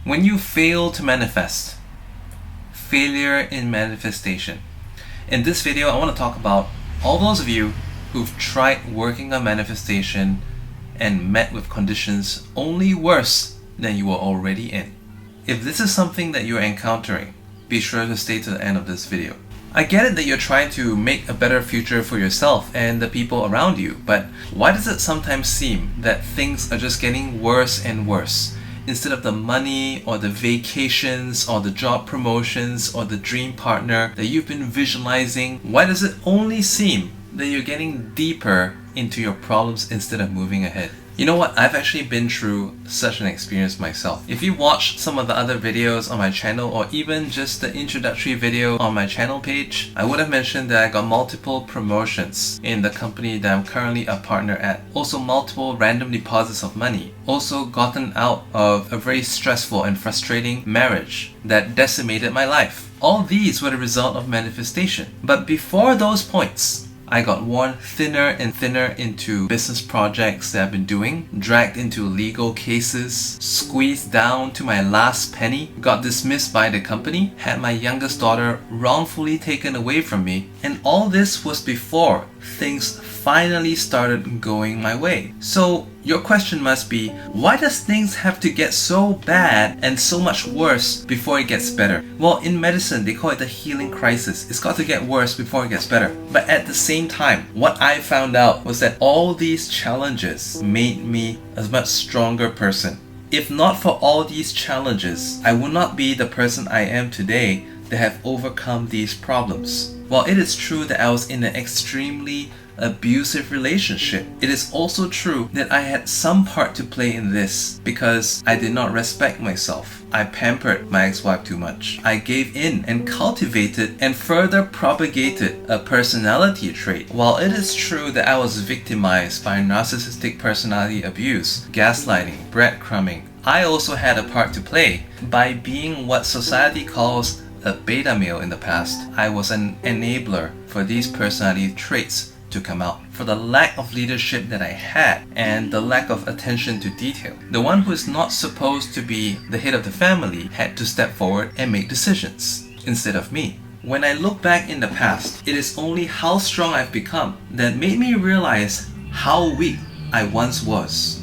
When you fail to manifest, failure in manifestation. In this video, I want to talk about all those of you who've tried working on manifestation and met with conditions only worse than you were already in. If this is something that you're encountering, be sure to stay to the end of this video. I get it that you're trying to make a better future for yourself and the people around you, but why does it sometimes seem that things are just getting worse and worse? Instead of the money or the vacations or the job promotions or the dream partner that you've been visualizing, why does it only seem that you're getting deeper into your problems instead of moving ahead? You know what? I've actually been through such an experience myself. If you watched some of the other videos on my channel or even just the introductory video on my channel page, I would have mentioned that I got multiple promotions in the company that I'm currently a partner at. Also multiple random deposits of money. Also gotten out of a very stressful and frustrating marriage that decimated my life. All these were the result of manifestation. But before those points, I got worn thinner and thinner into business projects that I've been doing, dragged into legal cases, squeezed down to my last penny, got dismissed by the company, had my youngest daughter wrongfully taken away from me, and all this was before things finally started going my way. So your question must be, why does things have to get so bad and so much worse before it gets better? Well, in medicine, they call it the healing crisis. It's got to get worse before it gets better. But at the same time, what I found out was that all these challenges made me a much stronger person. If not for all these challenges, I would not be the person I am today that have overcome these problems. While it is true that I was in an extremely abusive relationship, it is also true that I had some part to play in this because I did not respect myself. I pampered my ex-wife too much. I gave in and cultivated and further propagated a personality trait. While it is true that I was victimized by narcissistic personality abuse, gaslighting, breadcrumbing, I also had a part to play by being what society calls a beta male in the past. I was an enabler for these personality traits to come out, for the lack of leadership that I had and the lack of attention to detail. The one who is not supposed to be the head of the family had to step forward and make decisions instead of me. When I look back in the past, it is only how strong I've become that made me realize how weak I once was.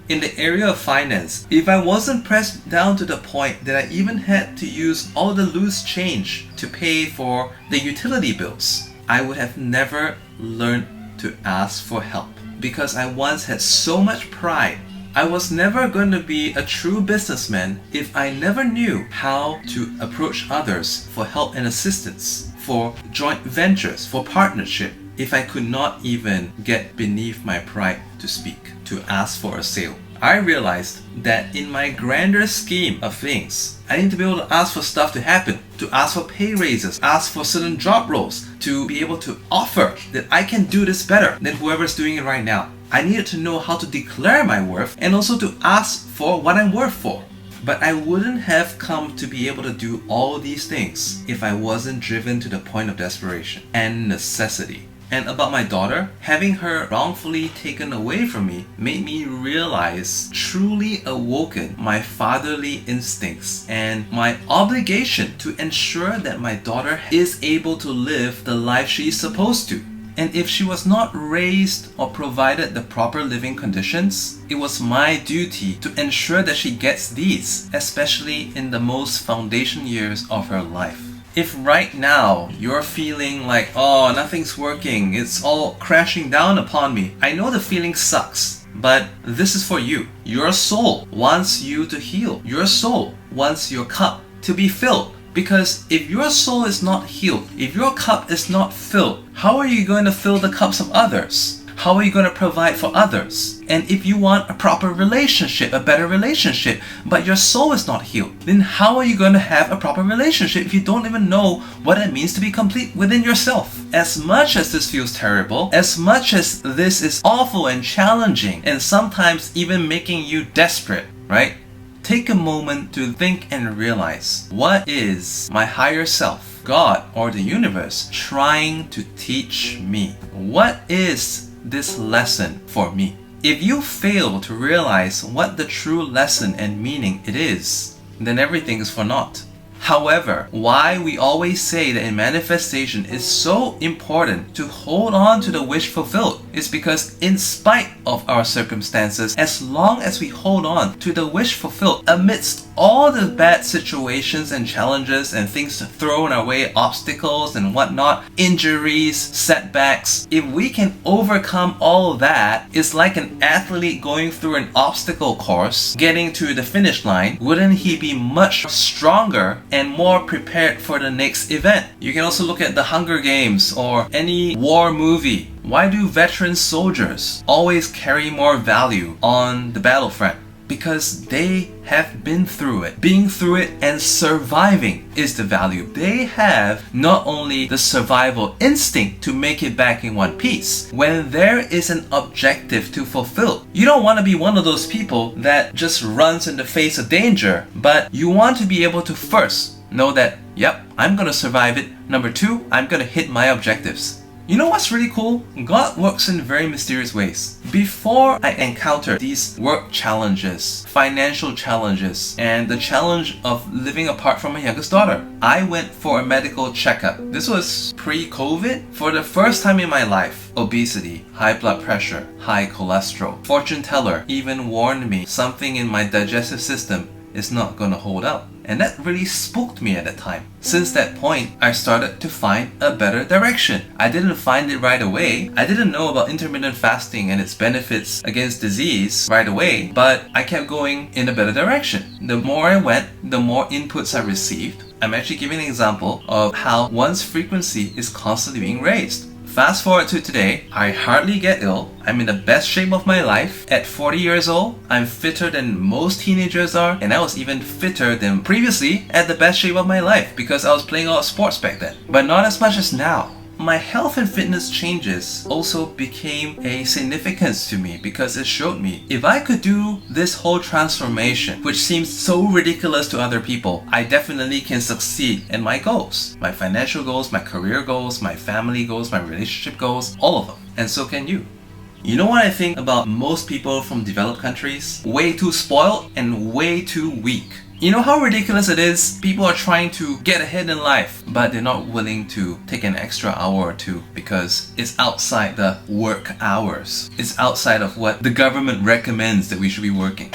In the area of finance, if I wasn't pressed down to the point that I even had to use all the loose change to pay for the utility bills, I would have never learned to ask for help because I once had so much pride. I was never going to be a true businessman if I never knew how to approach others for help and assistance, for joint ventures, for partnership, if I could not even get beneath my pride to speak, to ask for a sale. I realized that in my grander scheme of things, I need to be able to ask for stuff to happen, to ask for pay raises, ask for certain job roles, to be able to offer that I can do this better than whoever's doing it right now. I needed to know how to declare my worth and also to ask for what I'm worth for. But I wouldn't have come to be able to do all these things if I wasn't driven to the point of desperation and necessity. And about my daughter, having her wrongfully taken away from me made me realize, truly awoken my fatherly instincts and my obligation to ensure that my daughter is able to live the life she's supposed to. And if she was not raised or provided the proper living conditions, it was my duty to ensure that she gets these, especially in the most foundation years of her life. If right now you're feeling like, oh, nothing's working, it's all crashing down upon me, I know the feeling sucks, but this is for you. Your soul wants you to heal. Your soul wants your cup to be filled. Because if your soul is not healed, if your cup is not filled, how are you going to fill the cups of others? How are you going to provide for others? And if you want a proper relationship, a better relationship, but your soul is not healed, then how are you going to have a proper relationship if you don't even know what it means to be complete within yourself? As much as this feels terrible, as much as this is awful and challenging, and sometimes even making you desperate, right? Take a moment to think and realize, what is my higher self, God or the universe, trying to teach me? What is this lesson for me? If you fail to realize what the true lesson and meaning it is, then everything is for naught. However, why we always say that in manifestation it's so important to hold on to the wish fulfilled is because in spite of our circumstances, as long as we hold on to the wish fulfilled amidst all the bad situations and challenges and things thrown our way, obstacles and whatnot, injuries, setbacks, if we can overcome all that, it's like an athlete going through an obstacle course, getting to the finish line. Wouldn't he be much stronger and more prepared for the next event? You can also look at the Hunger Games or any war movie. Why do veteran soldiers always carry more value on the battlefront? Because they have been through it. Being through it and surviving is the value. They have not only the survival instinct to make it back in one piece. When there is an objective to fulfill, you don't want to be one of those people that just runs in the face of danger, but you want to be able to first know that, yep, I'm gonna survive it. Number two, I'm gonna hit my objectives. You know what's really cool? God works in very mysterious ways. Before I encountered these work challenges, financial challenges, and the challenge of living apart from my youngest daughter, I went for a medical checkup. This was pre-COVID. For the first time in my life, obesity, high blood pressure, high cholesterol. Fortune teller even warned me something in my digestive system is not gonna hold out. And that really spooked me at that time. Since that point, I started to find a better direction. I didn't find it right away. I didn't know about intermittent fasting and its benefits against disease right away, but I kept going in a better direction. The more I went, the more inputs I received. I'm actually giving an example of how one's frequency is constantly being raised. Fast forward to today, I hardly get ill. I'm in the best shape of my life. At 40 years old, I'm fitter than most teenagers are, and I was even fitter than previously at the best shape of my life because I was playing a lot of sports back then. But not as much as now. My health and fitness changes also became a significance to me because it showed me if I could do this whole transformation, which seems so ridiculous to other people, I definitely can succeed in my goals. My financial goals, my career goals, my family goals, my relationship goals, all of them. And so can you. You know what I think about most people from developed countries? Way too spoiled and way too weak. You know how ridiculous it is? People are trying to get ahead in life, but they're not willing to take an extra hour or two because it's outside the work hours. It's outside of what the government recommends that we should be working.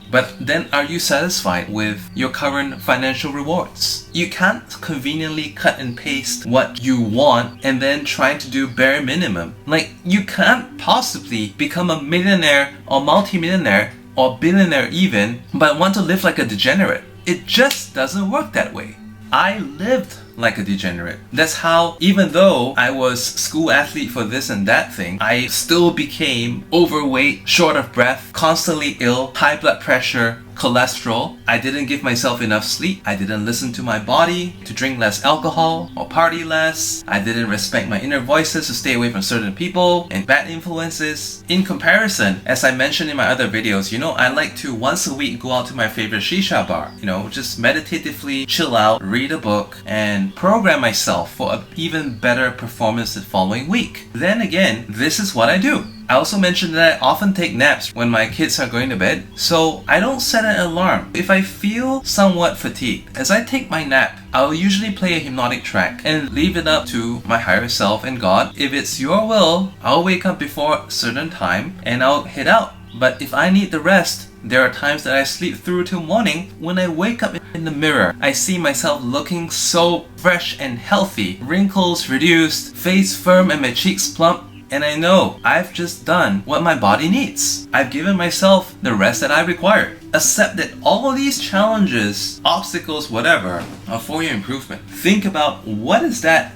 But then are you satisfied with your current financial rewards? You can't conveniently cut and paste what you want and then try to do bare minimum. Like, you can't possibly become a millionaire or multimillionaire or billionaire even, but want to live like a degenerate. It just doesn't work that way. I lived like a degenerate. That's how, even though I was school athlete for this and that thing, I still became overweight, short of breath, constantly ill, high blood pressure, cholesterol. I didn't give myself enough sleep. I didn't listen to my body to drink less alcohol or party less. I didn't respect my inner voices to stay away from certain people and bad influences. In comparison, as I mentioned in my other videos, I like to once a week go out to my favorite shisha bar, just meditatively chill out, read a book, and program myself for an even better performance the following week. Then again, this is what I do. I also mentioned that I often take naps when my kids are going to bed, so I don't set an alarm. If I feel somewhat fatigued, as I take my nap, I'll usually play a hypnotic track and leave it up to my higher self and God. If it's your will, I'll wake up before a certain time and I'll head out. But if I need the rest, there are times that I sleep through till morning. When I wake up in the mirror, I see myself looking so fresh and healthy, wrinkles reduced, face firm and my cheeks plump. And I know I've just done what my body needs. I've given myself the rest that I require. Accept that all of these challenges, obstacles, whatever, are for your improvement. Think about what is that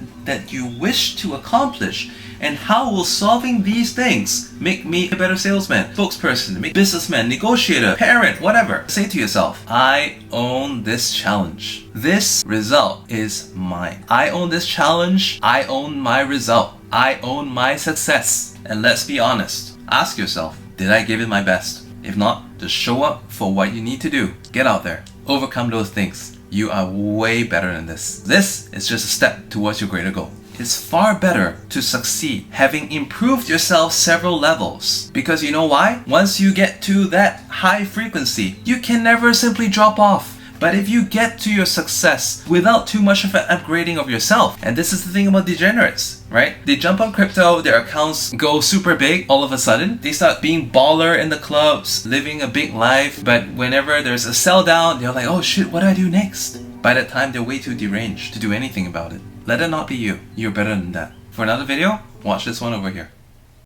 you wish to accomplish, and how will solving these things make me a better salesman, spokesperson, businessman, negotiator, parent, whatever. Say to yourself, I own this challenge. This result is mine. I own this challenge. I own my result. I own my success. And let's be honest. Ask yourself, did I give it my best? If not, just show up for what you need to do. Get out there. Overcome those things. You are way better than this. This is just a step towards your greater goal. It's far better to succeed having improved yourself several levels. Because you know why? Once you get to that high frequency, you can never simply drop off. But if you get to your success without too much of an upgrading of yourself, and this is the thing about degenerates, right? They jump on crypto, their accounts go super big all of a sudden. They start being baller in the clubs, living a big life, but whenever there's a sell down, they're like, oh shit, what do I do next? By that time, they're way too deranged to do anything about it. Let it not be you. You're better than that. For another video, watch this one over here.